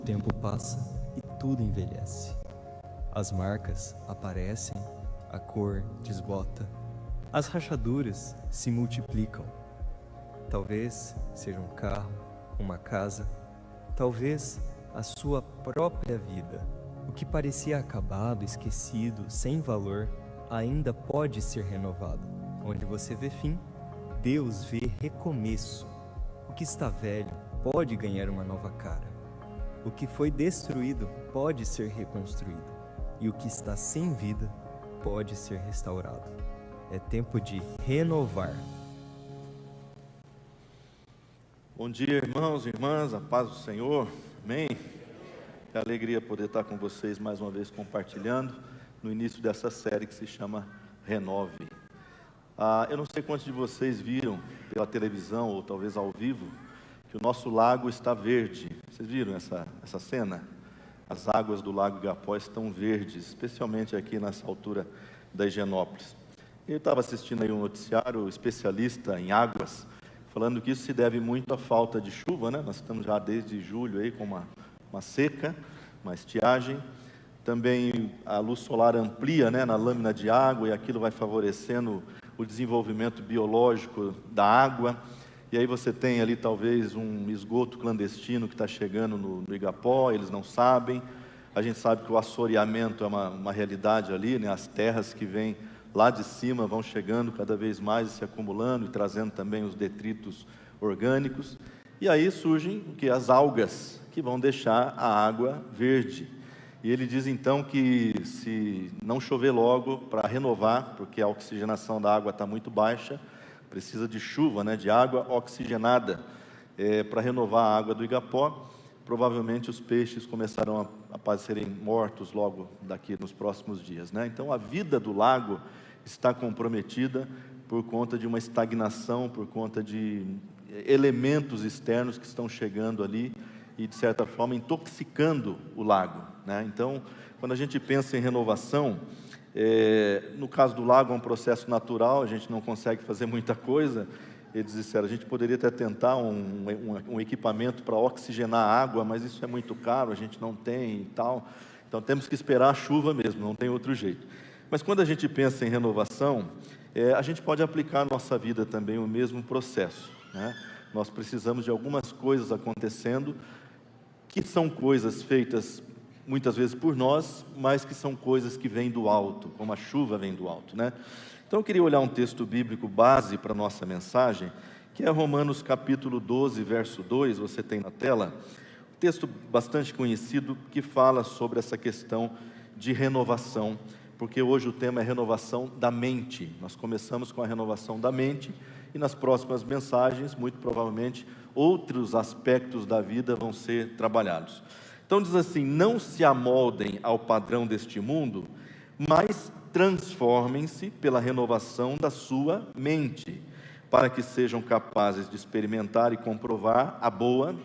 O tempo passa e tudo envelhece. As marcas aparecem, a cor desbota, as rachaduras se multiplicam. Talvez seja um carro, uma casa, talvez a sua própria vida. O que parecia acabado, esquecido, sem valor, ainda pode ser renovado. Onde você vê fim, Deus vê recomeço. O que está velho pode ganhar uma nova cara. O que foi destruído pode ser reconstruído. E o que está sem vida pode ser restaurado. É tempo de renovar. Bom dia, irmãos e irmãs, a paz do Senhor, amém? É alegria poder estar com vocês mais uma vez compartilhando no início dessa série que se chama Renove. Eu não sei quantos de vocês viram pela televisão ou talvez ao vivo que o nosso lago está verde. Vocês viram essa cena? As águas do lago Igapó estão verdes, especialmente aqui nessa altura da Higienópolis. Eu estava assistindo aí um noticiário especialista em águas, falando que isso se deve muito à falta de chuva, né? Nós estamos já desde julho aí com uma seca, uma estiagem. Também a luz solar amplia, né, na lâmina de água e aquilo vai favorecendo o desenvolvimento biológico da água. E aí você tem ali talvez um esgoto clandestino que está chegando no Igapó, eles não sabem. A gente sabe que o assoreamento é uma realidade ali, né? As terras que vêm lá de cima vão chegando cada vez mais e se acumulando e trazendo também os detritos orgânicos. E aí surgem as algas que vão deixar a água verde. E ele diz então que se não chover logo para renovar, porque a oxigenação da água está muito baixa, precisa de chuva, né, de água oxigenada para renovar a água do Igapó. Provavelmente os peixes começarão a serem mortos logo daqui nos próximos dias, né? Então a vida do lago está comprometida por conta de uma estagnação, por conta de elementos externos que estão chegando ali e de certa forma intoxicando o lago, né? Então quando a gente pensa em renovação, no caso do lago é um processo natural, a gente não consegue fazer muita coisa. Eles disseram, a gente poderia até tentar um equipamento para oxigenar a água, mas isso é muito caro, a gente não tem e tal, então temos que esperar a chuva mesmo, não tem outro jeito. Mas quando a gente pensa em renovação, a gente pode aplicar à nossa vida também o mesmo processo, né? Nós precisamos de algumas coisas acontecendo, que são coisas feitas muitas vezes por nós, mas que são coisas que vêm do alto, como a chuva vem do alto, né? Então eu queria olhar um texto bíblico base para a nossa mensagem, que é Romanos capítulo 12, verso 2, você tem na tela, um texto bastante conhecido que fala sobre essa questão de renovação, porque hoje o tema é renovação da mente. Nós começamos com a renovação da mente, e nas próximas mensagens, muito provavelmente, outros aspectos da vida vão ser trabalhados. Então diz assim, não se amoldem ao padrão deste mundo, mas transformem-se pela renovação da sua mente, para que sejam capazes de experimentar e comprovar a boa,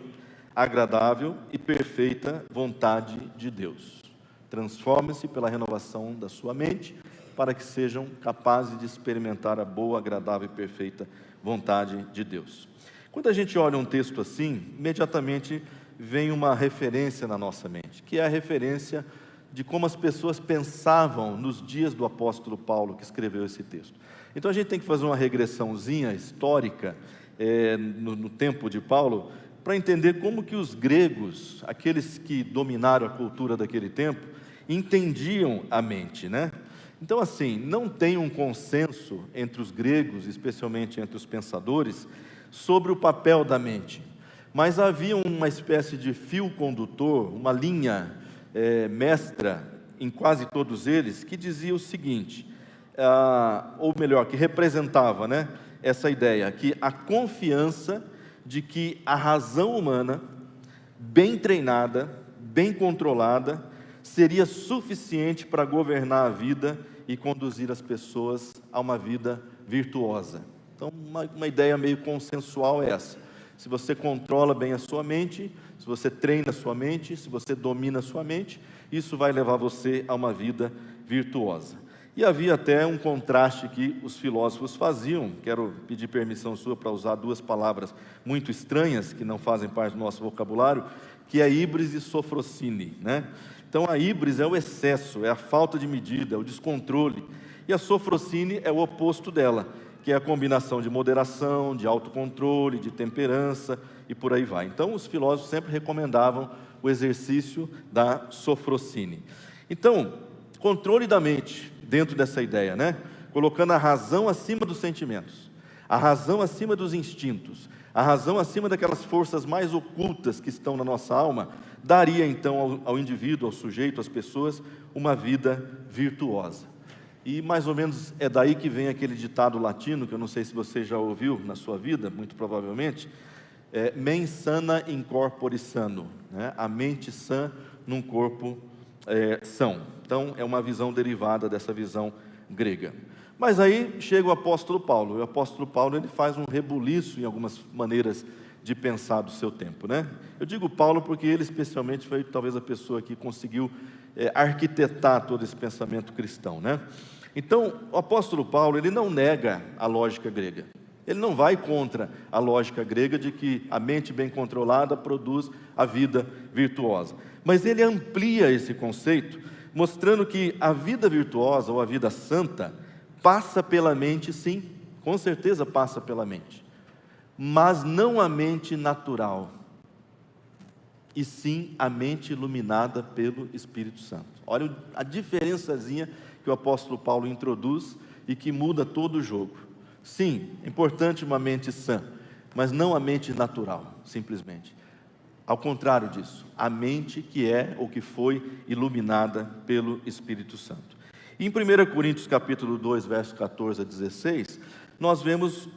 agradável e perfeita vontade de Deus. Transformem-se pela renovação da sua mente, para que sejam capazes de experimentar a boa, agradável e perfeita vontade de Deus. Quando a gente olha um texto assim, imediatamente vem uma referência na nossa mente, que é a referência de como as pessoas pensavam nos dias do apóstolo Paulo, que escreveu esse texto. Então a gente tem que fazer uma regressãozinha histórica no tempo de Paulo, para entender como que os gregos, aqueles que dominaram a cultura daquele tempo, entendiam a mente, né? Então assim, não tem um consenso entre os gregos, especialmente entre os pensadores, sobre o papel da mente. Mas havia uma espécie de fio condutor, uma linha mestra em quase todos eles, que dizia o seguinte, ou melhor, que representava, né, essa ideia, que a confiança de que a razão humana, bem treinada, bem controlada, seria suficiente para governar a vida e conduzir as pessoas a uma vida virtuosa. Então, uma ideia meio consensual é essa. Se você controla bem a sua mente, se você treina a sua mente, se você domina a sua mente, isso vai levar você a uma vida virtuosa. E havia até um contraste que os filósofos faziam. Quero pedir permissão sua para usar duas palavras muito estranhas, que não fazem parte do nosso vocabulário, que é a híbris e sofrocine, né? Então a híbris é o excesso, é a falta de medida, é o descontrole, e a sofrocine é o oposto dela, que é a combinação de moderação, de autocontrole, de temperança e por aí vai. Então os filósofos sempre recomendavam o exercício da sofrocine. Então, controle da mente, dentro dessa ideia, né? Colocando a razão acima dos sentimentos, a razão acima dos instintos, a razão acima daquelas forças mais ocultas que estão na nossa alma, daria então ao indivíduo, ao sujeito, às pessoas, uma vida virtuosa. E mais ou menos é daí que vem aquele ditado latino, que eu não sei se você já ouviu na sua vida, muito provavelmente, mens sana in corpore sano, né? A mente sã num corpo são. Então é uma visão derivada dessa visão grega. Mas aí chega o apóstolo Paulo, e o apóstolo Paulo ele faz um rebuliço em algumas maneiras de pensar do seu tempo, né? Eu digo Paulo porque ele especialmente foi talvez a pessoa que conseguiu arquitetar todo esse pensamento cristão, né? Então o apóstolo Paulo ele não nega a lógica grega, ele não vai contra a lógica grega de que a mente bem controlada produz a vida virtuosa, mas ele amplia esse conceito, mostrando que a vida virtuosa ou a vida santa passa pela mente, sim, com certeza passa pela mente, mas não a mente natural, e sim a mente iluminada pelo Espírito Santo. Olha a diferençazinha que o apóstolo Paulo introduz e que muda todo o jogo. Sim, é importante uma mente sã, mas não a mente natural, simplesmente. Ao contrário disso, a mente que é ou que foi iluminada pelo Espírito Santo. E em 1 Coríntios capítulo 2, versos 14 a 16, nós vemos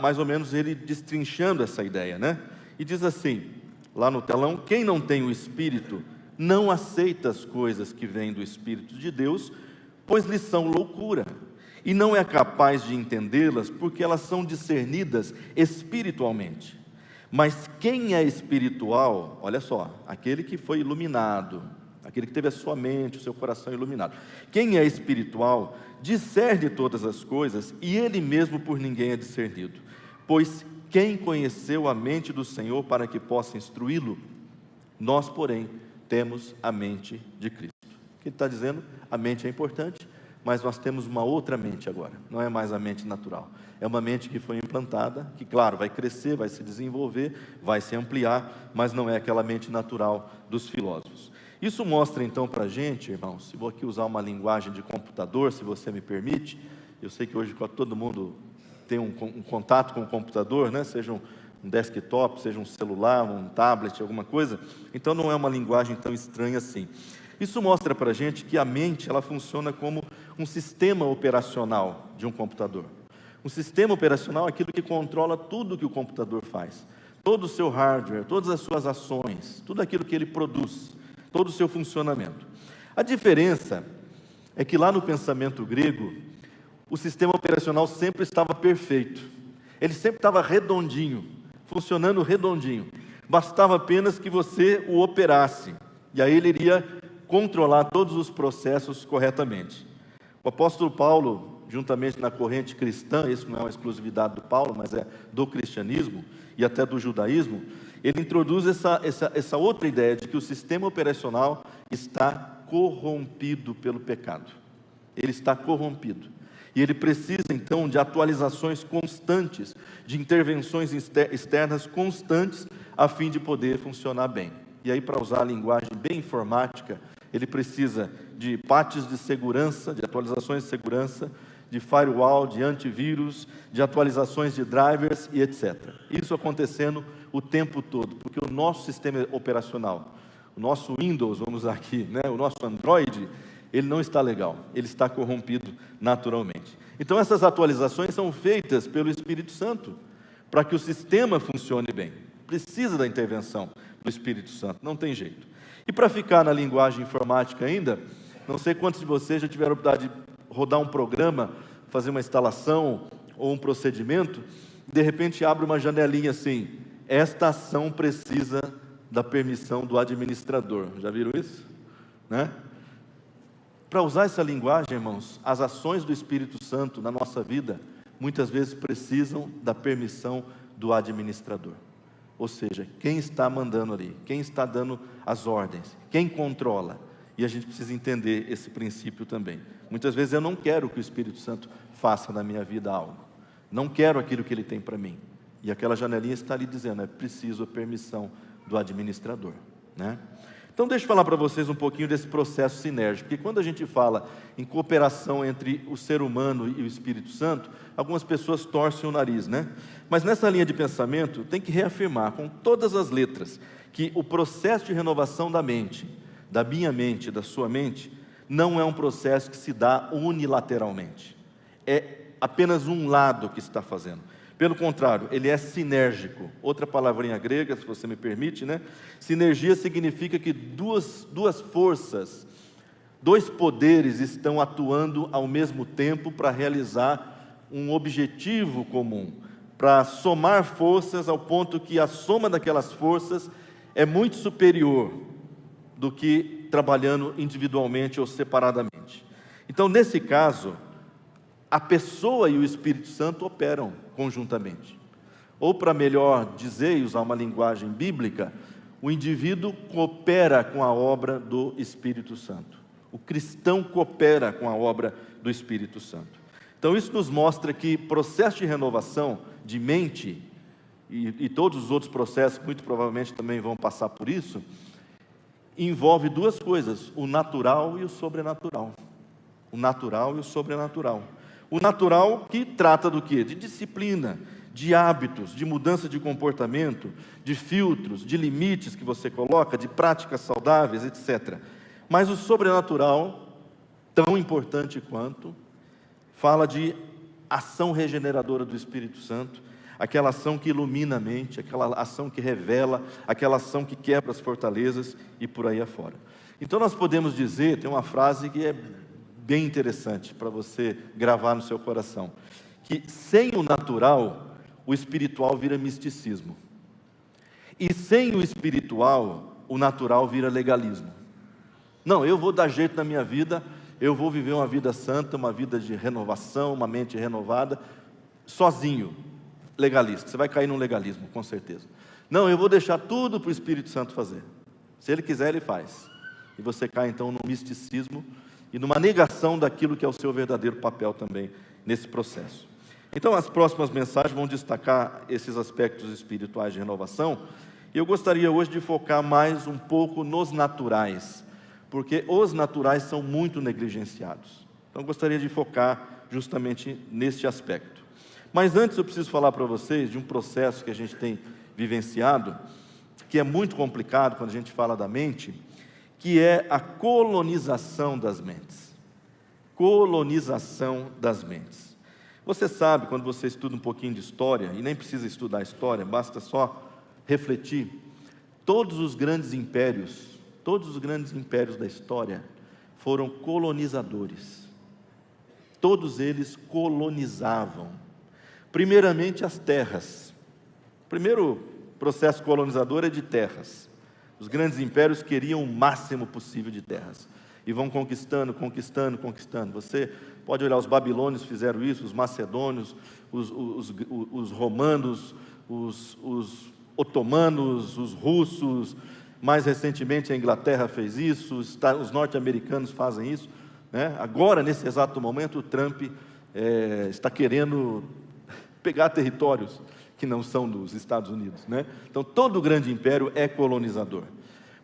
mais ou menos ele destrinchando essa ideia, né? E diz assim, lá no telão: quem não tem o Espírito não aceita as coisas que vêm do Espírito de Deus, pois lhes são loucura, e não é capaz de entendê-las, porque elas são discernidas espiritualmente. Mas quem é espiritual, olha só, aquele que foi iluminado, aquele que teve a sua mente, o seu coração iluminado. Quem é espiritual, discerne todas as coisas, e ele mesmo por ninguém é discernido. Pois quem conheceu a mente do Senhor para que possa instruí-lo? Nós, porém, temos a mente de Cristo. O que ele está dizendo? A mente é importante, mas nós temos uma outra mente agora, não é mais a mente natural. É uma mente que foi implantada, que claro, vai crescer, vai se desenvolver, vai se ampliar, mas não é aquela mente natural dos filósofos. Isso mostra então para a gente, irmãos, se vou aqui usar uma linguagem de computador, se você me permite, eu sei que hoje todo mundo tem um contato com o computador, né? Seja um desktop, seja um celular, um tablet, alguma coisa, então não é uma linguagem tão estranha assim. Isso mostra para a gente que a mente, ela funciona como um sistema operacional de um computador. Um sistema operacional é aquilo que controla tudo que o computador faz, todo o seu hardware, todas as suas ações, tudo aquilo que ele produz, todo o seu funcionamento. A diferença é que lá no pensamento grego, o sistema operacional sempre estava perfeito, ele sempre estava redondinho, funcionando redondinho, bastava apenas que você o operasse, e aí ele iria controlar todos os processos corretamente. O apóstolo Paulo, juntamente na corrente cristã, isso não é uma exclusividade do Paulo, mas é do cristianismo e até do judaísmo, ele introduz essa outra ideia de que o sistema operacional está corrompido pelo pecado. Ele está corrompido. E ele precisa então de atualizações constantes, de intervenções externas constantes, a fim de poder funcionar bem. E aí, para usar a linguagem bem informática, ele precisa de patches de segurança, de atualizações de segurança, de firewall, de antivírus, de atualizações de drivers e etc. Isso acontecendo o tempo todo, porque o nosso sistema operacional, o nosso Windows, vamos usar aqui, né, o nosso Android, ele não está legal, ele está corrompido naturalmente. Então essas atualizações são feitas pelo Espírito Santo, para que o sistema funcione bem. Precisa da intervenção do Espírito Santo, não tem jeito. E para ficar na linguagem informática ainda, não sei quantos de vocês já tiveram a oportunidade de rodar um programa, fazer uma instalação ou um procedimento, de repente abre uma janelinha assim: esta ação precisa da permissão do administrador. Já viram isso? Né? Para usar essa linguagem, irmãos, as ações do Espírito Santo na nossa vida, muitas vezes precisam da permissão do administrador. Ou seja, quem está mandando ali, quem está dando as ordens, quem controla. E a gente precisa entender esse princípio também. Muitas vezes eu não quero que o Espírito Santo faça na minha vida algo. Não quero aquilo que Ele tem para mim. E aquela janelinha está ali dizendo, é preciso a permissão do administrador, né? Então deixa eu falar para vocês um pouquinho desse processo sinérgico, porque quando a gente fala em cooperação entre o ser humano e o Espírito Santo, algumas pessoas torcem o nariz, né? Mas nessa linha de pensamento, tem que reafirmar com todas as letras, que o processo de renovação da mente, da minha mente, da sua mente, não é um processo que se dá unilateralmente. É apenas um lado que está fazendo. Pelo contrário, ele é sinérgico. Outra palavrinha grega, se você me permite, né? Sinergia significa que duas forças, dois poderes estão atuando ao mesmo tempo para realizar um objetivo comum, para somar forças ao ponto que a soma daquelas forças é muito superior do que trabalhando individualmente ou separadamente. Então, nesse caso, a pessoa e o Espírito Santo operam conjuntamente. Ou, para melhor dizer e usar uma linguagem bíblica, o indivíduo coopera com a obra do Espírito Santo. O cristão coopera com a obra do Espírito Santo. Então isso nos mostra que processo de renovação de mente, e todos os outros processos muito provavelmente também vão passar por isso, envolve duas coisas, o natural e o sobrenatural. O natural e o sobrenatural. O natural que trata do quê? De disciplina, de hábitos, de mudança de comportamento, de filtros, de limites que você coloca, de práticas saudáveis, etc. Mas o sobrenatural, tão importante quanto, fala de ação regeneradora do Espírito Santo, aquela ação que ilumina a mente, aquela ação que revela, aquela ação que quebra as fortalezas e por aí afora. Então nós podemos dizer, tem uma frase que é bem interessante para você gravar no seu coração, que sem o natural, o espiritual vira misticismo. E sem o espiritual, o natural vira legalismo. Não, eu vou dar jeito na minha vida, eu vou viver uma vida santa, uma vida de renovação, uma mente renovada, sozinho, legalista. Você vai cair num legalismo, com certeza. Não, eu vou deixar tudo para o Espírito Santo fazer. Se Ele quiser, Ele faz. E você cai então num misticismo e numa negação daquilo que é o seu verdadeiro papel também nesse processo. Então as próximas mensagens vão destacar esses aspectos espirituais de renovação, e eu gostaria hoje de focar mais um pouco nos naturais, porque os naturais são muito negligenciados. Então eu gostaria de focar justamente neste aspecto. Mas antes eu preciso falar para vocês de um processo que a gente tem vivenciado, que é muito complicado quando a gente fala da mente, que é a colonização das mentes. Colonização das mentes. Você sabe, quando você estuda um pouquinho de história, e nem precisa estudar história, basta só refletir, todos os grandes impérios da história foram colonizadores. Todos eles colonizavam. Primeiramente as terras. O primeiro processo colonizador é de terras. Os grandes impérios queriam o máximo possível de terras. E vão conquistando. Você pode olhar, os babilônios fizeram isso, os macedônios, os romanos, os otomanos, os russos, mais recentemente a Inglaterra fez isso, os norte-americanos fazem isso, né? Agora, nesse exato momento, o Trump está querendo pegar territórios que não são dos Estados Unidos, né? Então todo grande império é colonizador,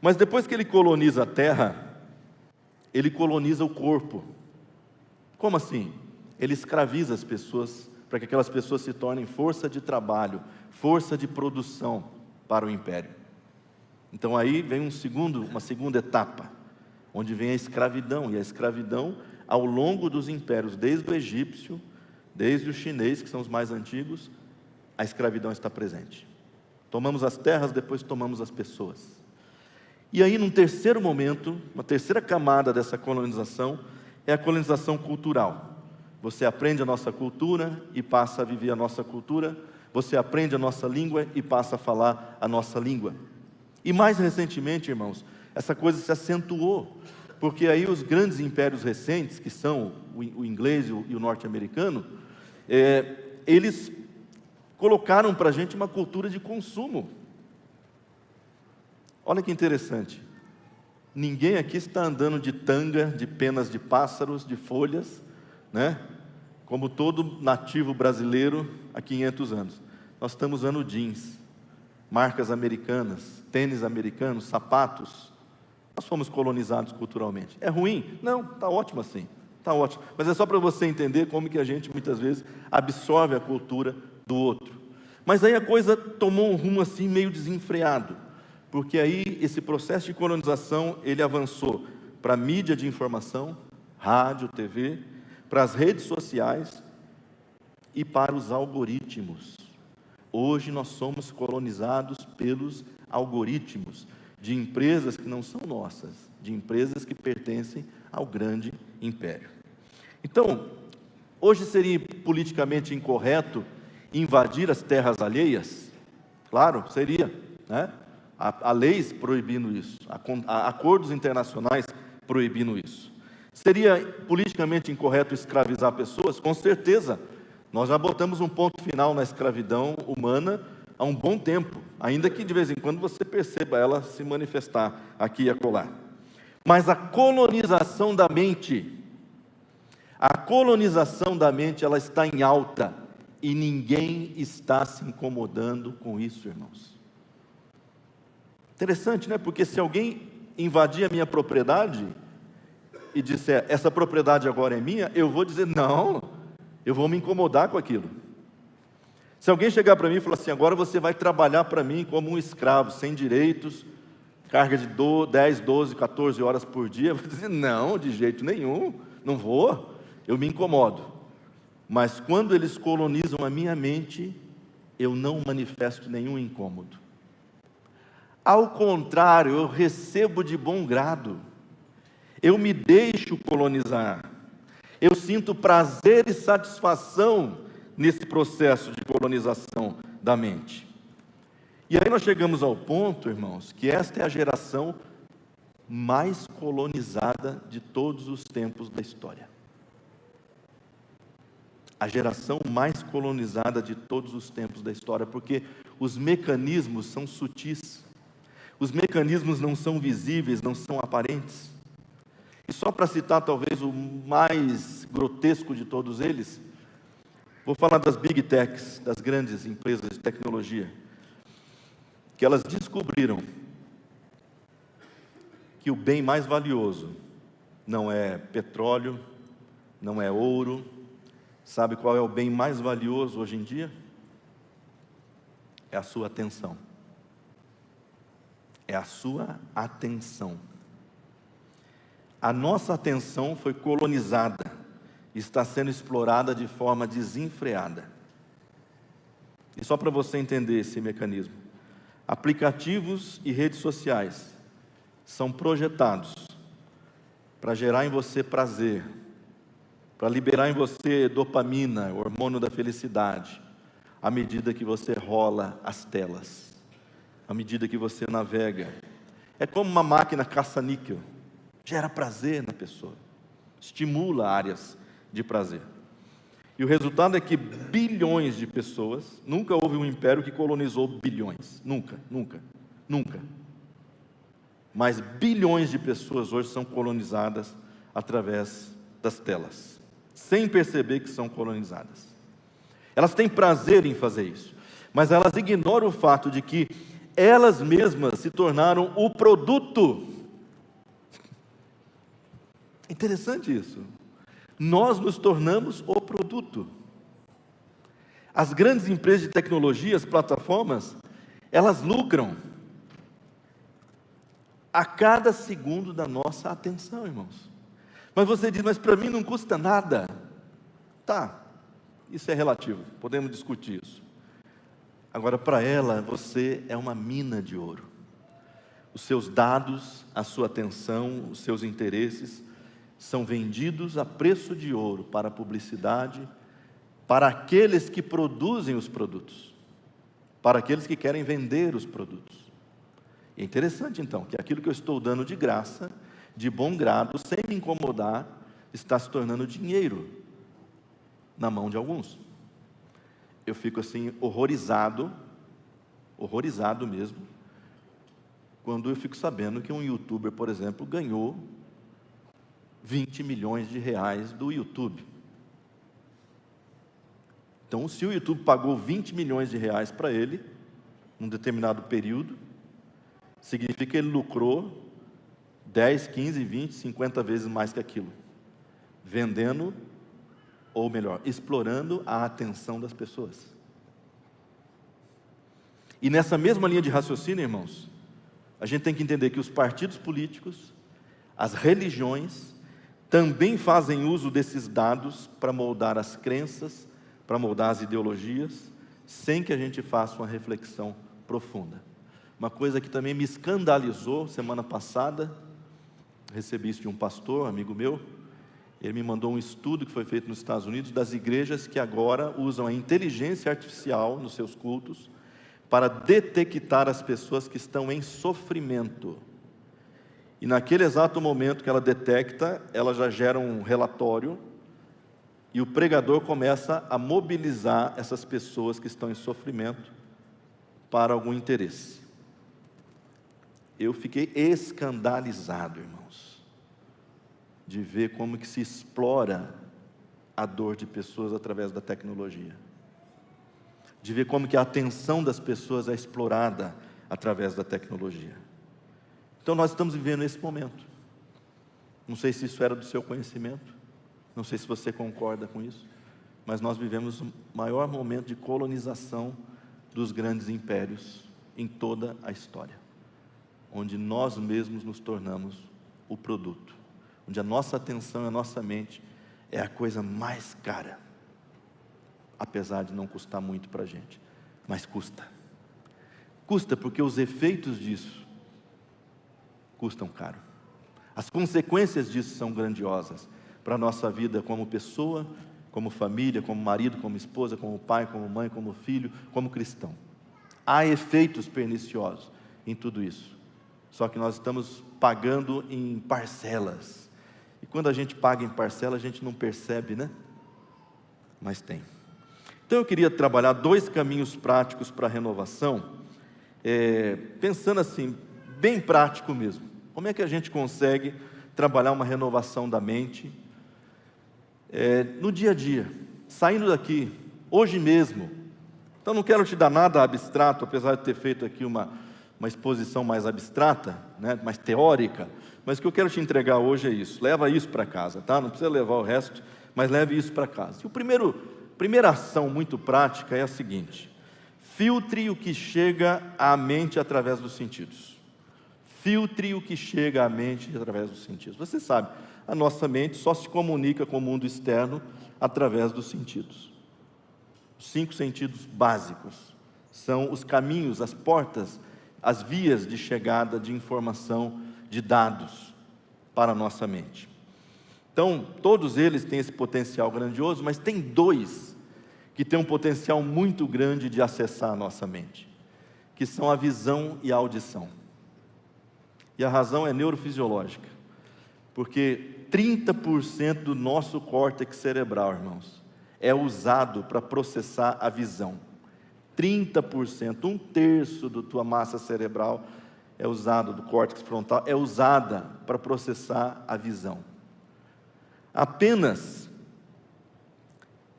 mas depois que ele coloniza a terra, ele coloniza o corpo. Como assim? Ele escraviza as pessoas para que aquelas pessoas se tornem força de trabalho, força de produção para o império. Então aí vem uma segunda etapa, onde vem a escravidão, e a escravidão ao longo dos impérios, desde o egípcio, desde o chinês, que são os mais antigos, a escravidão está presente. Tomamos as terras, depois tomamos as pessoas. E aí, num terceiro momento, uma terceira camada dessa colonização, é a colonização cultural. Você aprende a nossa cultura e passa a viver a nossa cultura, você aprende a nossa língua e passa a falar a nossa língua. E mais recentemente, irmãos, essa coisa se acentuou, porque aí os grandes impérios recentes, que são o inglês e o norte-americano, eles colocaram para a gente uma cultura de consumo. Olha que interessante. Ninguém aqui está andando de tanga, de penas de pássaros, de folhas, né? Como todo nativo brasileiro há 500 anos. Nós estamos usando jeans, marcas americanas, tênis americanos, sapatos. Nós fomos colonizados culturalmente. É ruim? Não, está ótimo assim. Está ótimo. Mas é só para você entender como que a gente muitas vezes absorve a cultura do outro. Mas aí a coisa tomou um rumo assim meio desenfreado. Porque aí esse processo de colonização, ele avançou para a mídia de informação, rádio, TV, para as redes sociais e para os algoritmos. Hoje nós somos colonizados pelos algoritmos de empresas que não são nossas, de empresas que pertencem ao grande império. Então, hoje seria politicamente incorreto invadir as terras alheias? Claro, seria, né? Há leis proibindo isso, há acordos internacionais proibindo isso. Seria politicamente incorreto escravizar pessoas? Com certeza. Nós já botamos um ponto final na escravidão humana há um bom tempo, ainda que de vez em quando você perceba ela se manifestar aqui e acolá. Mas a colonização da mente, ela está em alta, e ninguém está se incomodando com isso, irmãos. Interessante, né? Porque se alguém invadir a minha propriedade e disser, essa propriedade agora é minha, eu vou dizer, não, eu vou me incomodar com aquilo. Se alguém chegar para mim e falar assim, agora você vai trabalhar para mim como um escravo, sem direitos, carga de 10, 12, 14 horas por dia, eu vou dizer, não, de jeito nenhum, não vou, eu me incomodo. Mas quando eles colonizam a minha mente, eu não manifesto nenhum incômodo. Ao contrário, eu recebo de bom grado, eu me deixo colonizar, eu sinto prazer e satisfação nesse processo de colonização da mente. E aí nós chegamos ao ponto, irmãos, que esta é a geração mais colonizada de todos os tempos da história. A geração mais colonizada de todos os tempos da história, porque os mecanismos são sutis. Os mecanismos não são visíveis, não são aparentes. E só para citar talvez o mais grotesco de todos eles, vou falar das Big Techs, das grandes empresas de tecnologia, que elas descobriram que o bem mais valioso não é petróleo, não é ouro. Sabe qual é o bem mais valioso hoje em dia? É a sua atenção. É a sua atenção. A nossa atenção foi colonizada, está sendo explorada de forma desenfreada. E só para você entender esse mecanismo, aplicativos e redes sociais são projetados para gerar em você prazer, para liberar em você dopamina, hormônio da felicidade, à medida que você rola as telas. À medida que você navega, é como uma máquina caça-níquel, gera prazer na pessoa, estimula áreas de prazer. E o resultado é que bilhões de pessoas, nunca houve um império que colonizou bilhões, nunca. Mas bilhões de pessoas hoje são colonizadas através das telas, sem perceber que são colonizadas. Elas têm prazer em fazer isso, mas elas ignoram o fato de que elas mesmas se tornaram o produto. Interessante isso. Nós nos tornamos o produto. As grandes empresas de tecnologia, as plataformas, elas lucram a cada segundo da nossa atenção, irmãos. Mas você diz, mas para mim não custa nada. Tá, isso é relativo, podemos discutir isso. Agora, para ela, você é uma mina de ouro. Os seus dados, a sua atenção, os seus interesses são vendidos a preço de ouro para a publicidade, para aqueles que produzem os produtos, para aqueles que querem vender os produtos. E é interessante, então, que aquilo que eu estou dando de graça, de bom grado, sem me incomodar, está se tornando dinheiro na mão de alguns. Eu fico assim, horrorizado mesmo, quando eu fico sabendo que um youtuber, por exemplo, ganhou 20 milhões de reais do YouTube. Então, se o YouTube pagou 20 milhões de reais para ele, num determinado período, significa que ele lucrou 10, 15, 20, 50 vezes mais que aquilo, vendendo, ou melhor, explorando a atenção das pessoas. E nessa mesma linha de raciocínio, irmãos, a gente tem que entender que os partidos políticos, as religiões, também fazem uso desses dados para moldar as crenças, para moldar as ideologias, sem que a gente faça uma reflexão profunda. Uma coisa que também me escandalizou semana passada, recebi isso de um pastor, amigo meu, ele me mandou um estudo que foi feito nos Estados Unidos, das igrejas que agora usam a inteligência artificial nos seus cultos, para detectar as pessoas que estão em sofrimento. E naquele exato momento que ela detecta, ela já gera um relatório, e o pregador começa a mobilizar essas pessoas que estão em sofrimento para algum interesse. Eu fiquei escandalizado, irmãos, de ver como que se explora a dor de pessoas através da tecnologia, de ver como que a atenção das pessoas é explorada através da tecnologia. Então nós estamos vivendo esse momento. Não sei se isso era do seu conhecimento, não sei se você concorda com isso, mas nós vivemos o maior momento de colonização dos grandes impérios em toda a história, onde nós mesmos nos tornamos o produto, onde a nossa atenção e a nossa mente é a coisa mais cara, apesar de não custar muito para a gente, mas custa. Custa porque os efeitos disso custam caro. As consequências disso são grandiosas para a nossa vida como pessoa, como família, como marido, como esposa, como pai, como mãe, como filho, como cristão. Há efeitos perniciosos em tudo isso. Só que nós estamos pagando em parcelas. E quando a gente paga em parcela, a gente não percebe, né? Mas tem. Então eu queria trabalhar 2 caminhos práticos para a renovação, pensando assim, bem prático mesmo. Como é que a gente consegue trabalhar uma renovação da mente no dia a dia, saindo daqui, hoje mesmo? Então não quero te dar nada abstrato, apesar de ter feito aqui uma exposição mais abstrata, né, mais teórica, mas o que eu quero te entregar hoje é isso. Leva isso para casa, tá? Não precisa levar o resto, mas leve isso para casa. E primeira ação muito prática é a seguinte: filtre o que chega à mente através dos sentidos. Filtre o que chega à mente através dos sentidos. Você sabe, a nossa mente só se comunica com o mundo externo através dos sentidos. Os 5 sentidos básicos são os caminhos, as portas, as vias de chegada de informação, de dados para a nossa mente. Então, todos eles têm esse potencial grandioso, mas tem 2 que têm um potencial muito grande de acessar a nossa mente, que são a visão e a audição. E a razão é neurofisiológica, porque 30% do nosso córtex cerebral, irmãos, é usado para processar a visão. 30%, 1/3 da tua massa cerebral é usado, do córtex frontal, é usada para processar a visão. Apenas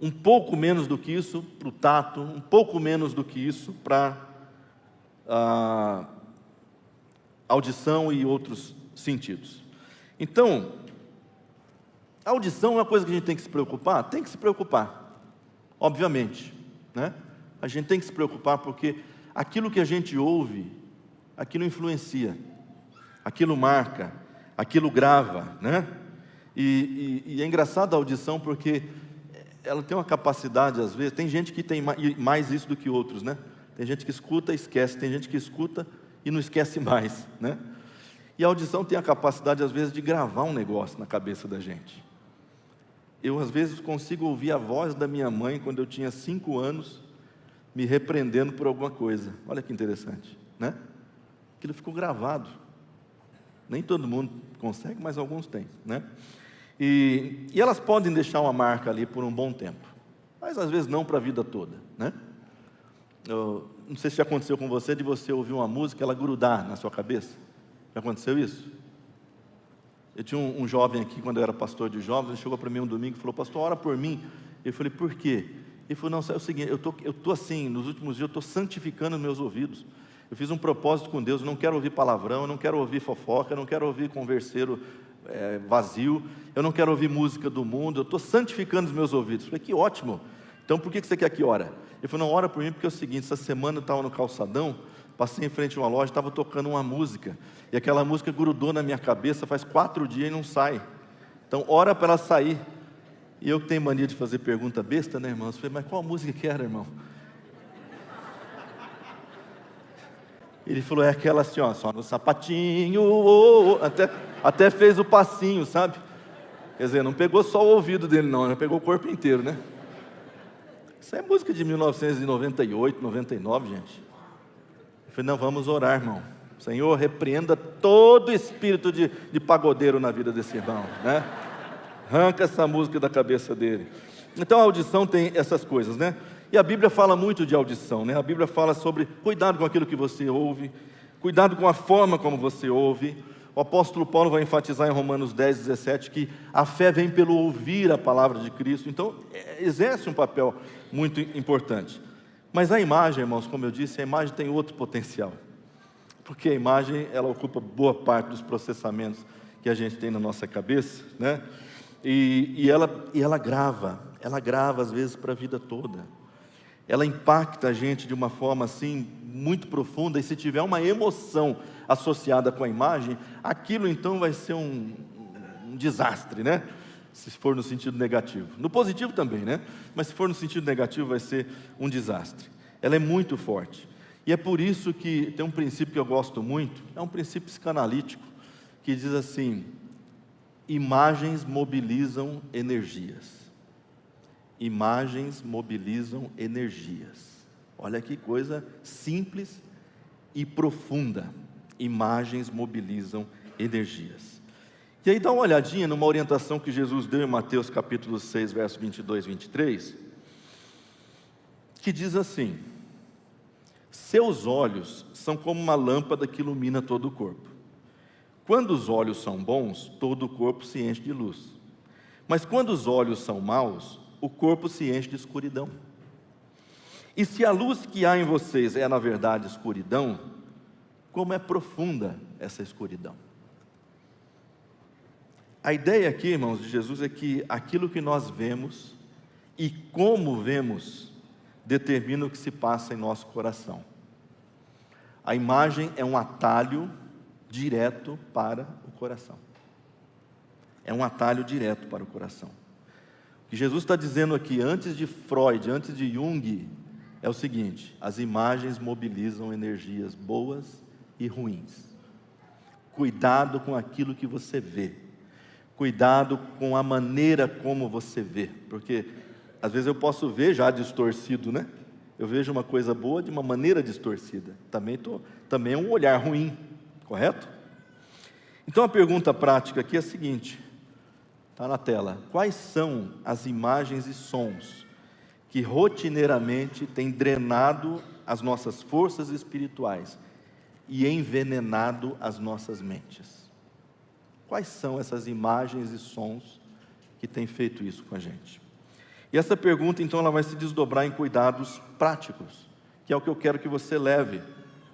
um pouco menos do que isso para o tato, um pouco menos do que isso para a audição e outros sentidos. Então, a audição é uma coisa que a gente tem que se preocupar? Tem que se preocupar, obviamente, né? A gente tem que se preocupar porque aquilo que a gente ouve, aquilo influencia, aquilo marca, aquilo grava, né? E é engraçado a audição porque ela tem uma capacidade, às vezes, tem gente que tem mais isso do que outros, né? Tem gente que escuta e esquece, tem gente que escuta e não esquece mais, né? E a audição tem a capacidade, às vezes, de gravar um negócio na cabeça da gente. Eu, às vezes, consigo ouvir a voz da minha mãe, quando eu tinha 5 anos, me repreendendo por alguma coisa. Olha que interessante, né? Aquilo ficou gravado. Nem todo mundo consegue, mas alguns têm, né? E elas podem deixar uma marca ali por um bom tempo, mas às vezes não para a vida toda, né? Não sei se já aconteceu com você, de você ouvir uma música, ela grudar na sua cabeça. Já aconteceu isso? Eu tinha um jovem aqui, quando eu era pastor de jovens, ele chegou para mim um domingo e falou: pastor, ora por mim. Eu falei: por quê? Ele falou: não, é o seguinte, eu tô assim, nos últimos dias eu estou santificando os meus ouvidos. Eu fiz um propósito com Deus, eu não quero ouvir palavrão, eu não quero ouvir fofoca, eu não quero ouvir converseiro vazio, eu não quero ouvir música do mundo, eu estou santificando os meus ouvidos. Eu falei: que ótimo, então por que você quer que ora? Ele falou: não, ora por mim porque é o seguinte, essa semana eu estava no calçadão, passei em frente a uma loja, estava tocando uma música, e aquela música grudou na minha cabeça faz 4 dias e não sai, então ora para ela sair. E eu que tenho mania de fazer pergunta besta, né, irmão? Eu falei: mas qual música que era, irmão? Ele falou: é aquela assim, ó, só no sapatinho, até fez o passinho, sabe? Quer dizer, não pegou só o ouvido dele não, pegou o corpo inteiro, né? Isso é música de 1998, 99, gente. Eu falei: não, vamos orar, irmão. Senhor, repreenda todo espírito de pagodeiro na vida desse irmão, né? Arranca essa música da cabeça dele. Então a audição tem essas coisas, né? E a Bíblia fala muito de audição, né? A Bíblia fala sobre cuidado com aquilo que você ouve, cuidado com a forma como você ouve. O apóstolo Paulo vai enfatizar em Romanos 10, 17, que a fé vem pelo ouvir a palavra de Cristo. Então, exerce um papel muito importante. Mas a imagem, irmãos, como eu disse, a imagem tem outro potencial. Porque a imagem, ela ocupa boa parte dos processamentos que a gente tem na nossa cabeça, né? E ela grava às vezes para a vida toda. Ela impacta a gente de uma forma assim, muito profunda, e se tiver uma emoção associada com a imagem, aquilo então vai ser um desastre, né? Se for no sentido negativo. No positivo também, né? Mas se for no sentido negativo, vai ser um desastre. Ela é muito forte. E é por isso que tem um princípio que eu gosto muito, é um princípio psicanalítico, que diz assim: imagens mobilizam energias. Imagens mobilizam energias. Olha que coisa simples e profunda. Imagens mobilizam energias. E aí dá uma olhadinha numa orientação que Jesus deu em Mateus capítulo 6, verso 22 e 23, que diz assim: seus olhos são como uma lâmpada que ilumina todo o corpo. Quando os olhos são bons, todo o corpo se enche de luz. Mas quando os olhos são maus, o corpo se enche de escuridão. E se a luz que há em vocês é na verdade escuridão, como é profunda essa escuridão? A ideia aqui, irmãos, de Jesus é que aquilo que nós vemos e como vemos determina o que se passa em nosso coração. A imagem é um atalho direto para o coração. É um atalho direto para o coração. O que Jesus está dizendo aqui, antes de Freud, antes de Jung, é o seguinte: as imagens mobilizam energias boas e ruins. Cuidado com aquilo que você vê. Cuidado com a maneira como você vê. Porque às vezes eu posso ver já distorcido, né? Eu vejo uma coisa boa de uma maneira distorcida. Também é um olhar ruim, correto? Então a pergunta prática aqui é a seguinte: está na tela. Quais são as imagens e sons que rotineiramente têm drenado as nossas forças espirituais e envenenado as nossas mentes? Quais são essas imagens e sons que têm feito isso com a gente? E essa pergunta, então, ela vai se desdobrar em cuidados práticos, que é o que eu quero que você leve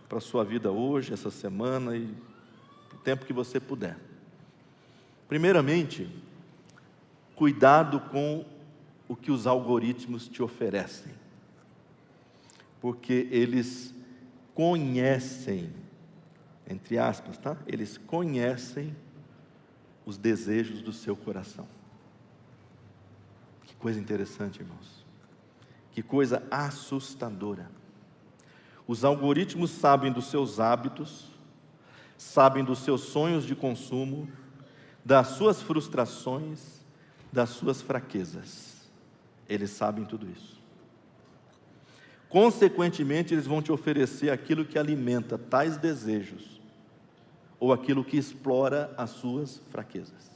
para a sua vida hoje, essa semana e o tempo que você puder. Primeiramente, cuidado com o que os algoritmos te oferecem, porque eles conhecem, entre aspas, tá? Eles conhecem os desejos do seu coração. Que coisa interessante, irmãos. Que coisa assustadora. Os algoritmos sabem dos seus hábitos, sabem dos seus sonhos de consumo, das suas frustrações, das suas fraquezas. Eles sabem tudo isso. Consequentemente, eles vão te oferecer aquilo que alimenta tais desejos, ou aquilo que explora as suas fraquezas.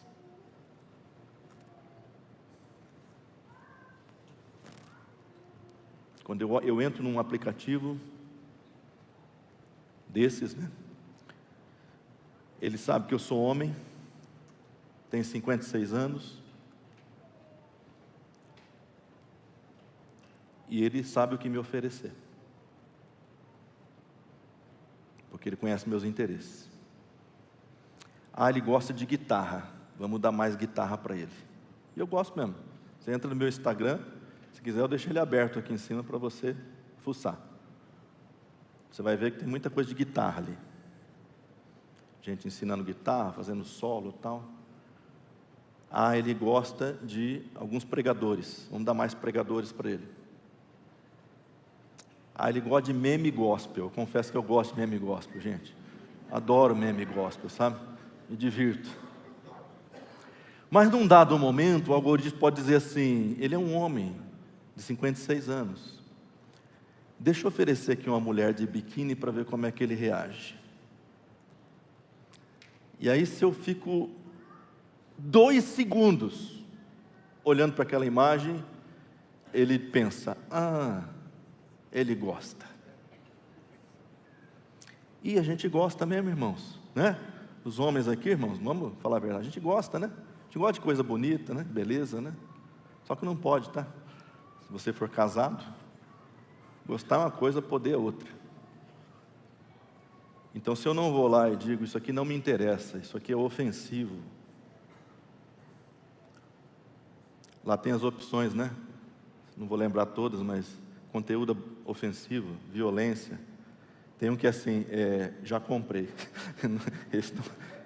Quando eu entro num aplicativo desses, né? Ele sabe que eu sou homem, tenho 56 anos, e ele sabe o que me oferecer, porque ele conhece meus interesses. Ele gosta de guitarra, vamos dar mais guitarra para ele. E eu gosto mesmo. Você entra no meu Instagram, se quiser eu deixo ele aberto aqui em cima para você fuçar. Você vai ver que tem muita coisa de guitarra ali. Gente ensinando guitarra, fazendo solo e tal. Ele gosta de alguns pregadores, vamos dar mais pregadores para ele. Ele gosta de meme gospel, eu confesso que eu gosto de meme gospel, gente. Adoro meme gospel, sabe? Me divirto. Mas num dado momento, o algoritmo pode dizer assim, ele é um homem de 56 anos. Deixa eu oferecer aqui uma mulher de biquíni para ver como é que ele reage. E aí se eu fico 2 segundos olhando para aquela imagem, ele pensa, ele gosta. E a gente gosta mesmo, irmãos, né? Os homens aqui, irmãos, vamos falar a verdade, a gente gosta, né? A gente gosta de coisa bonita, né? Beleza, né? Só que não pode, tá? Se você for casado, gostar é uma coisa, poder é outra. Então, se eu não vou lá e digo, isso aqui não me interessa, isso aqui é ofensivo. Lá tem as opções, né? Não vou lembrar todas, mas conteúdo ofensivo, violência. Tem um que é assim, já comprei.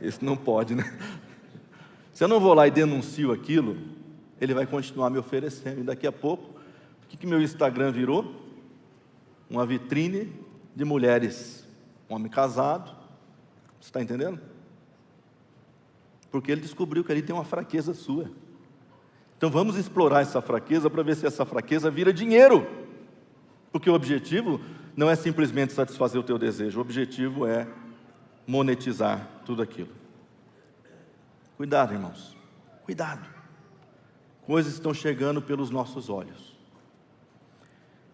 Esse não pode, né? Se eu não vou lá e denuncio aquilo, ele vai continuar me oferecendo. E daqui a pouco, o que meu Instagram virou? Uma vitrine de mulheres. Um homem casado. Você está entendendo? Porque ele descobriu que ali tem uma fraqueza sua. Então vamos explorar essa fraqueza para ver se essa fraqueza vira dinheiro. Porque o objetivo não é simplesmente satisfazer o teu desejo. O objetivo é monetizar tudo aquilo. Cuidado, irmãos. Cuidado. Coisas estão chegando pelos nossos olhos.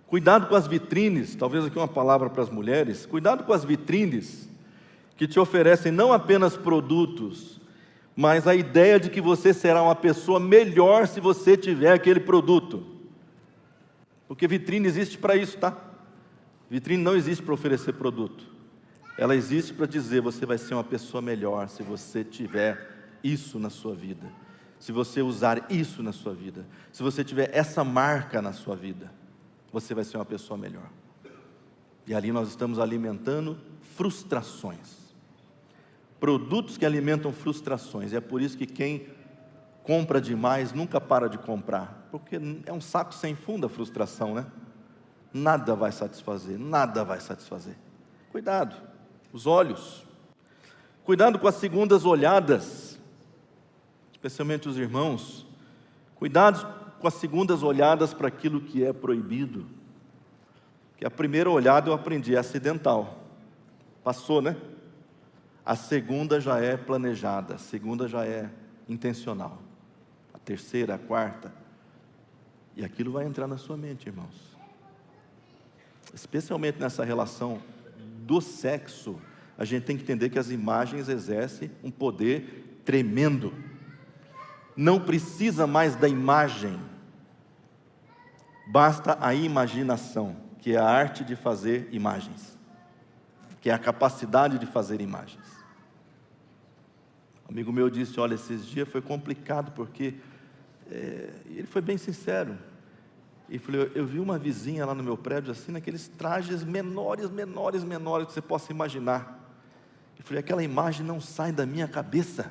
Cuidado com as vitrines, talvez aqui uma palavra para as mulheres, cuidado com as vitrines que te oferecem não apenas produtos, mas a ideia de que você será uma pessoa melhor se você tiver aquele produto. Porque vitrine existe para isso, tá? Vitrine não existe para oferecer produto. Ela existe para dizer, você vai ser uma pessoa melhor se você tiver isso na sua vida. Se você usar isso na sua vida. Se você tiver essa marca na sua vida. Você vai ser uma pessoa melhor. E ali nós estamos alimentando frustrações. Produtos que alimentam frustrações. E é por isso que quem compra demais nunca para de comprar. Porque é um saco sem fundo a frustração, né? Nada vai satisfazer, nada vai satisfazer. Cuidado, os olhos. Cuidado com as segundas olhadas. Especialmente os irmãos. Cuidado com as segundas olhadas para aquilo que é proibido. Que a primeira olhada eu aprendi, é acidental. Passou, né? A segunda já é planejada, a segunda já é intencional. A terceira, a quarta. E aquilo vai entrar na sua mente, irmãos. Especialmente nessa relação do sexo, a gente tem que entender que as imagens exercem um poder tremendo. Não precisa mais da imagem, basta a imaginação, que é a arte de fazer imagens, que é a capacidade de fazer imagens. Um amigo meu disse, olha, esses dias foi complicado, porque ele foi bem sincero, e falou, eu vi uma vizinha lá no meu prédio, assim, naqueles trajes menores que você possa imaginar. Eu falei, aquela imagem não sai da minha cabeça.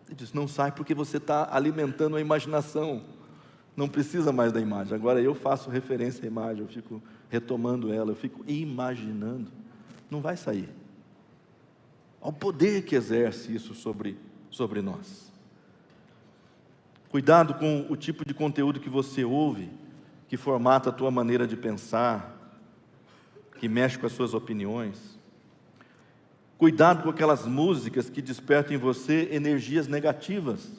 Ele disse, não sai porque você está alimentando a imaginação. Não precisa mais da imagem. Agora eu faço referência à imagem, eu fico retomando ela, eu fico imaginando. Não vai sair. Olha o poder que exerce isso sobre nós. Cuidado com o tipo de conteúdo que você ouve, que formata a tua maneira de pensar, que mexe com as suas opiniões. Cuidado com aquelas músicas que despertam em você energias negativas,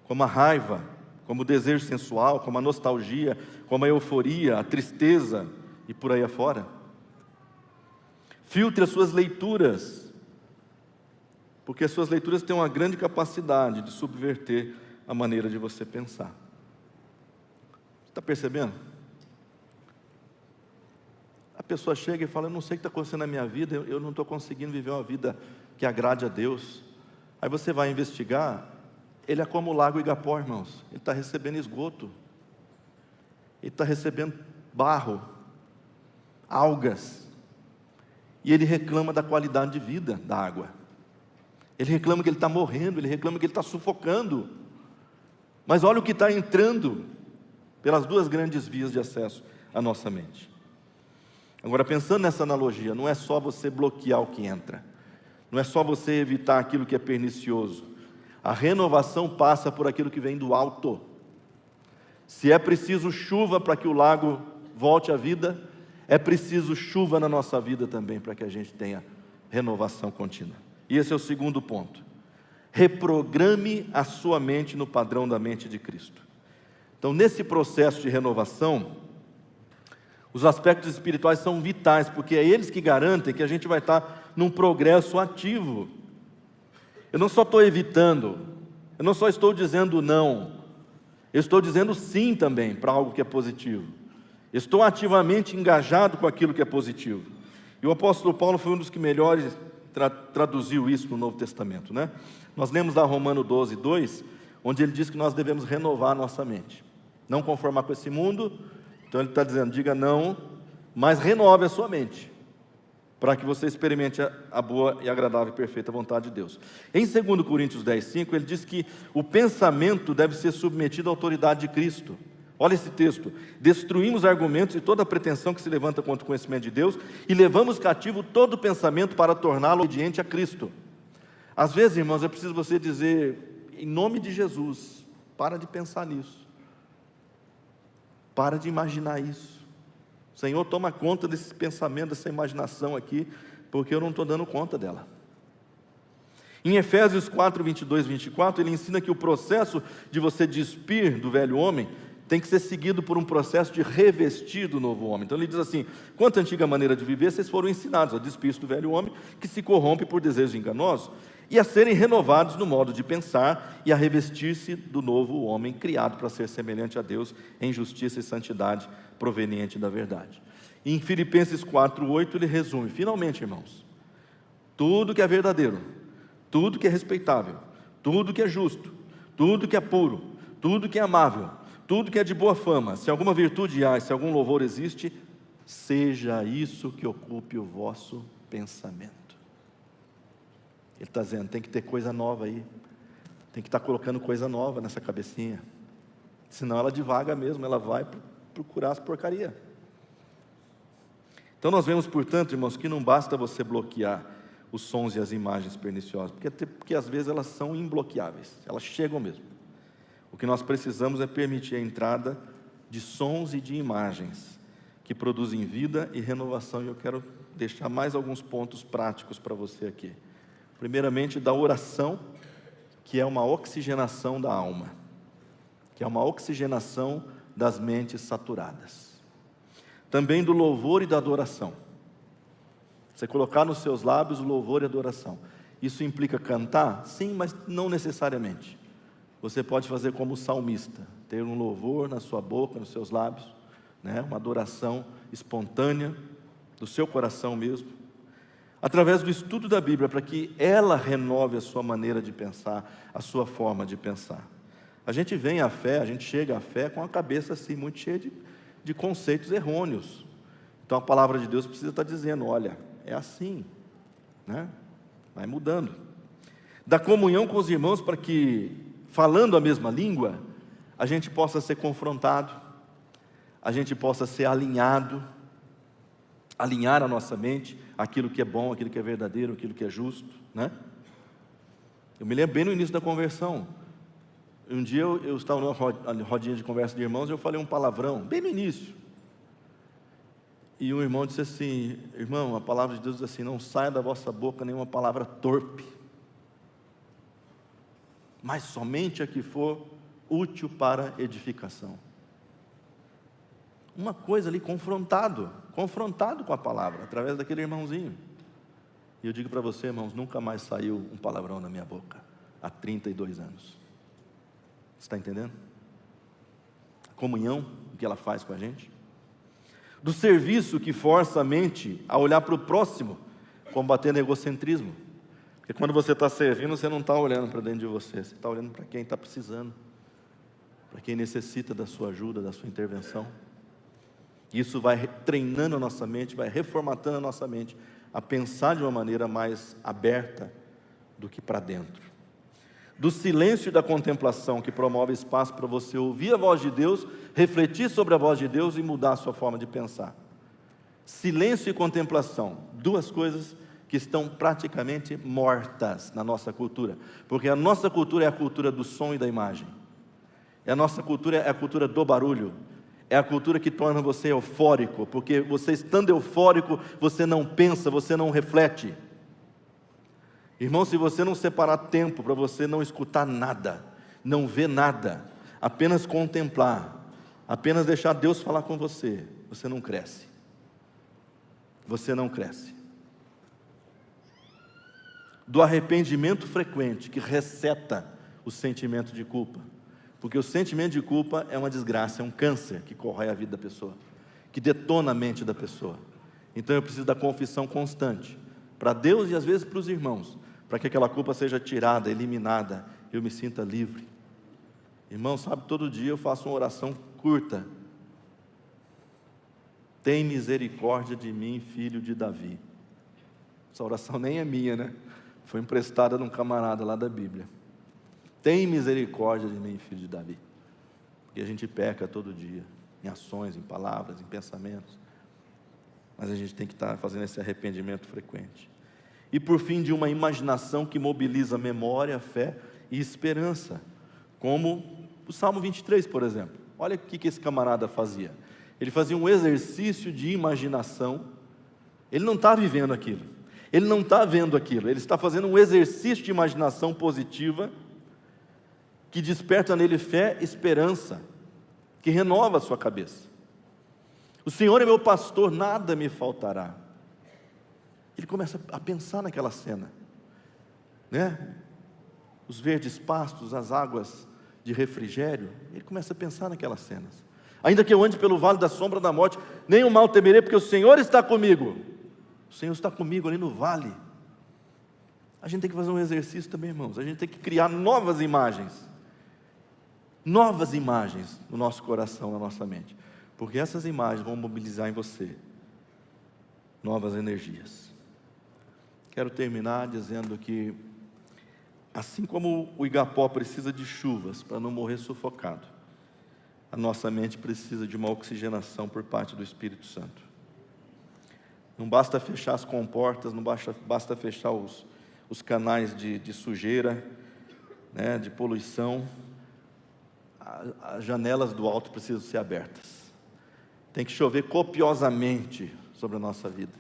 como a raiva, como o desejo sensual, como a nostalgia, como a euforia, a tristeza e por aí afora. Filtre as suas leituras, porque as suas leituras têm uma grande capacidade de subverter a maneira de você pensar. Está percebendo? A pessoa chega e fala: eu não sei o que está acontecendo na minha vida, eu não estou conseguindo viver uma vida que agrade a Deus. Aí você vai investigar, ele é como o lago Igapó, irmãos. Ele está recebendo esgoto, ele está recebendo barro, algas, e ele reclama da qualidade de vida da água. Ele reclama que ele está morrendo, ele reclama que ele está sufocando. Mas olha o que está entrando pelas duas grandes vias de acesso à nossa mente. Agora, pensando nessa analogia, não é só você bloquear o que entra, não é só você evitar aquilo que é pernicioso. A renovação passa por aquilo que vem do alto. Se é preciso chuva para que o lago volte à vida, é preciso chuva na nossa vida também, para que a gente tenha renovação contínua. E esse é o segundo ponto. Reprograme a sua mente no padrão da mente de Cristo. Então, nesse processo de renovação, os aspectos espirituais são vitais, porque é eles que garantem que a gente vai estar num progresso ativo. Eu não só estou evitando, eu não só estou dizendo não, eu estou dizendo sim também para algo que é positivo. Eu estou ativamente engajado com aquilo que é positivo. E o apóstolo Paulo foi um dos que melhores traduziu isso no Novo Testamento, né? Nós lemos lá Romanos 12, 2, onde ele diz que nós devemos renovar a nossa mente, não conformar com esse mundo. Então ele está dizendo: diga não, mas renove a sua mente, para que você experimente a boa e agradável e perfeita vontade de Deus. Em 2 Coríntios 10, 5, ele diz que o pensamento deve ser submetido à autoridade de Cristo. Olha esse texto: destruímos argumentos e toda pretensão que se levanta contra o conhecimento de Deus, e levamos cativo todo pensamento para torná-lo obediente a Cristo. Às vezes, irmãos, é preciso você dizer: em nome de Jesus, para de pensar nisso, para de imaginar isso. Senhor, toma conta desse pensamento, dessa imaginação aqui, porque eu não estou dando conta dela. Em Efésios 4, 22, 24, ele ensina que o processo de você despir do velho homem tem que ser seguido por um processo de revestir do novo homem. Então ele diz assim: quanto à antiga maneira de viver, vocês foram ensinados a despir-se do velho homem, que se corrompe por desejos enganosos, e a serem renovados no modo de pensar, e a revestir-se do novo homem, criado para ser semelhante a Deus, em justiça e santidade, proveniente da verdade. E em Filipenses 4, 8, ele resume: finalmente, irmãos, tudo que é verdadeiro, tudo que é respeitável, tudo que é justo, tudo que é puro, tudo que é amável, tudo que é de boa fama, se alguma virtude há, se algum louvor existe, seja isso que ocupe o vosso pensamento. Ele está dizendo: tem que ter coisa nova aí, tem que estar colocando coisa nova nessa cabecinha, senão ela divaga mesmo, ela vai procurar as porcarias. Então nós vemos, portanto, irmãos, que não basta você bloquear os sons e as imagens perniciosas, porque às vezes elas são imbloqueáveis, elas chegam mesmo. O que nós precisamos é permitir a entrada de sons e de imagens que produzem vida e renovação, e eu quero deixar mais alguns pontos práticos para você aqui. Primeiramente, da oração, que é uma oxigenação da alma, que é uma oxigenação das mentes saturadas. Também do louvor e da adoração. Você colocar nos seus lábios o louvor e a adoração. Isso implica cantar? Sim, mas não necessariamente. Você pode fazer como o salmista, ter um louvor na sua boca, nos seus lábios, né? Uma adoração espontânea, do seu coração mesmo, através do estudo da Bíblia, para que ela renove a sua maneira de pensar, a sua forma de pensar. A gente vem à fé, a gente chega à fé com a cabeça assim, muito cheia de conceitos errôneos. Então a palavra de Deus precisa estar dizendo: olha, é assim, né? Vai mudando. Da comunhão com os irmãos, para que, falando a mesma língua, a gente possa ser confrontado, a gente possa ser alinhado, alinhar a nossa mente, aquilo que é bom, aquilo que é verdadeiro, aquilo que é justo, né? Eu me lembro bem no início da conversão. Um dia eu estava numa rodinha de conversa de irmãos, e eu falei um palavrão, bem no início. E um irmão disse assim: irmão, a palavra de Deus diz assim: não saia da vossa boca nenhuma palavra torpe, mas somente a que for útil para edificação. Uma coisa ali, confrontado com a palavra, através daquele irmãozinho. E eu digo para você, irmãos, nunca mais saiu um palavrão da minha boca, há 32 anos. Você está entendendo? A comunhão que ela faz com a gente. Do serviço que força a mente a olhar para o próximo, combatendo egocentrismo. Porque quando você está servindo, você não está olhando para dentro de você, você está olhando para quem está precisando, para quem necessita da sua ajuda, da sua intervenção. Isso vai treinando a nossa mente, vai reformatando a nossa mente, a pensar de uma maneira mais aberta do que para dentro. Do silêncio e da contemplação, que promove espaço para você ouvir a voz de Deus, refletir sobre a voz de Deus e mudar a sua forma de pensar. Silêncio e contemplação, duas coisas que estão praticamente mortas na nossa cultura, porque a nossa cultura é a cultura do som e da imagem, a nossa cultura é a cultura do barulho, é a cultura que torna você eufórico, porque você estando eufórico, você não pensa, você não reflete. Irmão, se você não separar tempo para você não escutar nada, não ver nada, apenas contemplar, apenas deixar Deus falar com você, você não cresce. Você não cresce. Do arrependimento frequente, que reseta o sentimento de culpa. Porque o sentimento de culpa é uma desgraça, é um câncer que corrói a vida da pessoa, que detona a mente da pessoa. Então eu preciso da confissão constante, para Deus e às vezes para os irmãos, para que aquela culpa seja tirada, eliminada, eu me sinta livre. Irmão, sabe, todo dia eu faço uma oração curta. Tem misericórdia de mim, filho de Davi. Essa oração nem é minha, né? Foi emprestada de um camarada lá da Bíblia. Tem misericórdia de mim, filho de Davi. Porque a gente peca todo dia, em ações, em palavras, em pensamentos. Mas a gente tem que estar fazendo esse arrependimento frequente. E por fim, de uma imaginação que mobiliza memória, fé e esperança. Como o Salmo 23, por exemplo. Olha o que esse camarada fazia. Ele fazia um exercício de imaginação. Ele não está vivendo aquilo. Ele não está vendo aquilo. Ele está fazendo um exercício de imaginação positiva que desperta nele fé e esperança, que renova a sua cabeça. O Senhor é meu pastor, nada me faltará. Ele começa a pensar naquela cena, né? Os verdes pastos, as águas de refrigério, ele começa a pensar naquelas cenas. Ainda que eu ande pelo vale da sombra da morte, nem o mal temerei, porque o Senhor está comigo. O Senhor está comigo ali no vale. A gente tem que fazer um exercício também, irmãos. A gente tem que criar novas imagens no nosso coração, na nossa mente, porque essas imagens vão mobilizar em você novas energias. Quero terminar dizendo que, assim como o igapó precisa de chuvas para não morrer sufocado, a nossa mente precisa de uma oxigenação por parte do Espírito Santo. Não basta fechar as comportas, não basta fechar os canais de sujeira, né, de poluição. As janelas do alto precisam ser abertas. Tem que chover copiosamente sobre a nossa vida.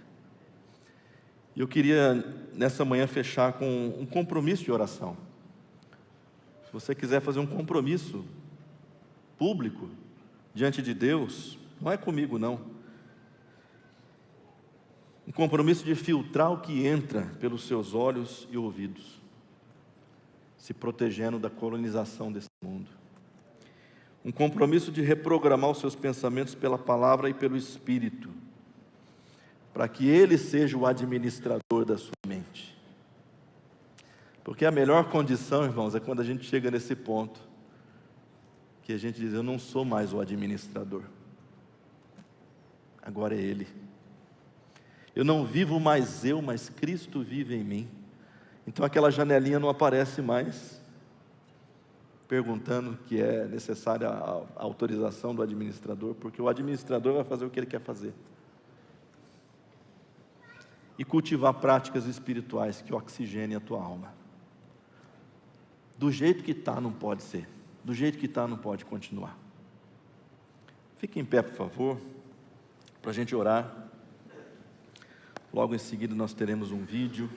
E eu queria, nessa manhã, fechar com um compromisso de oração. Se você quiser fazer um compromisso público diante de Deus, não é comigo não. Um compromisso de filtrar o que entra pelos seus olhos e ouvidos, se protegendo da colonização desse mundo. Um compromisso de reprogramar os seus pensamentos pela palavra e pelo Espírito, para que Ele seja o administrador da sua mente. Porque a melhor condição, irmãos, é quando a gente chega nesse ponto, que a gente diz, eu não sou mais o administrador, agora é Ele. Eu não vivo mais eu, mas Cristo vive em mim. Então aquela janelinha não aparece mais, perguntando que é necessária a autorização do administrador, porque o administrador vai fazer o que ele quer fazer. E cultivar práticas espirituais que oxigenem a tua alma. Do jeito que está não pode ser, do jeito que está não pode continuar. Fique em pé, por favor, para a gente orar. Logo em seguida nós teremos um vídeo.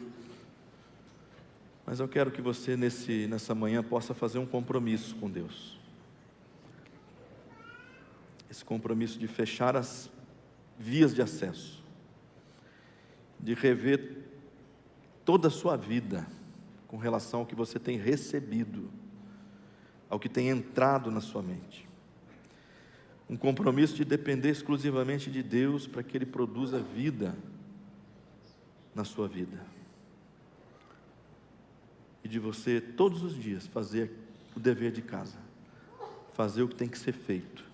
Mas eu quero que você nessa manhã possa fazer um compromisso com Deus. esse compromisso de fechar as vias de acesso, de rever toda a sua vida com relação ao que você tem recebido, ao que tem entrado na sua mente. Um compromisso de depender exclusivamente de Deus para que Ele produza vida na sua vida. E de você, todos os dias, fazer o dever de casa, fazer o que tem que ser feito,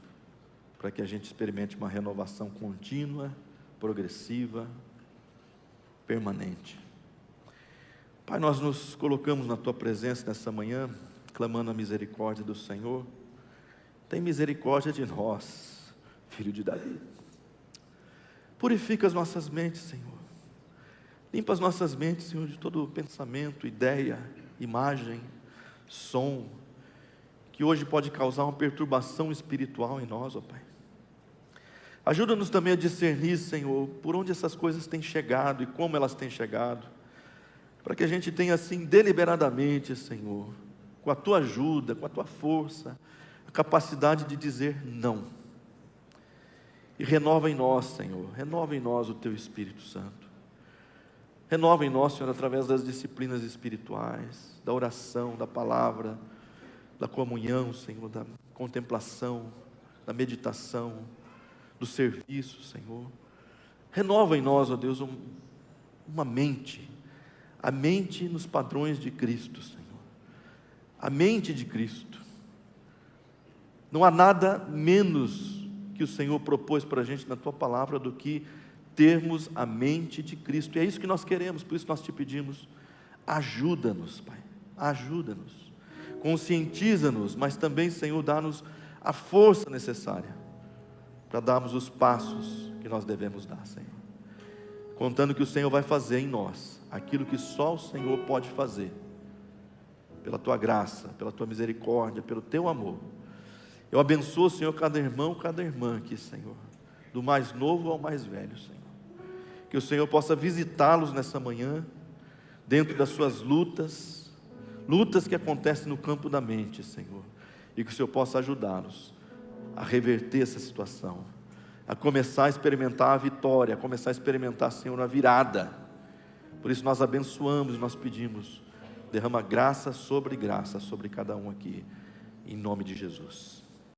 para que a gente experimente uma renovação contínua, progressiva, permanente. Pai, nós nos colocamos na Tua presença nessa manhã, clamando a misericórdia do Senhor. Tem misericórdia de nós, filho de Davi. Purifica as nossas mentes, Senhor. Limpa as nossas mentes, Senhor, de todo pensamento, ideia, imagem, som, que hoje pode causar uma perturbação espiritual em nós, ó Pai. Ajuda-nos também a discernir, Senhor, por onde essas coisas têm chegado e como elas têm chegado, para que a gente tenha assim, deliberadamente, Senhor, com a Tua ajuda, com a Tua força, a capacidade de dizer não. E renova em nós, Senhor, renova em nós o Teu Espírito Santo. Renova em nós, Senhor, através das disciplinas espirituais, da oração, da palavra, da comunhão, Senhor, da contemplação, da meditação, do serviço, Senhor. Renova em nós, ó Deus, uma mente, a mente nos padrões de Cristo, Senhor. A mente de Cristo. Não há nada menos que o Senhor propôs para a gente na Tua palavra do que termos a mente de Cristo. E é isso que nós queremos, por isso nós te pedimos, ajuda-nos, Pai, ajuda-nos, conscientiza-nos, mas também, Senhor, dá-nos a força necessária para darmos os passos que nós devemos dar, Senhor, contando que o Senhor vai fazer em nós aquilo que só o Senhor pode fazer, pela Tua graça, pela Tua misericórdia, pelo Teu amor. Eu abençoo, Senhor, cada irmão, cada irmã aqui, Senhor, do mais novo ao mais velho, Senhor, que o Senhor possa visitá-los nessa manhã, dentro das suas lutas que acontecem no campo da mente, Senhor, e que o Senhor possa ajudá-los a reverter essa situação, a começar a experimentar a vitória, a começar a experimentar, Senhor, a virada. Por isso nós abençoamos e nós pedimos, derrama graça sobre cada um aqui, em nome de Jesus.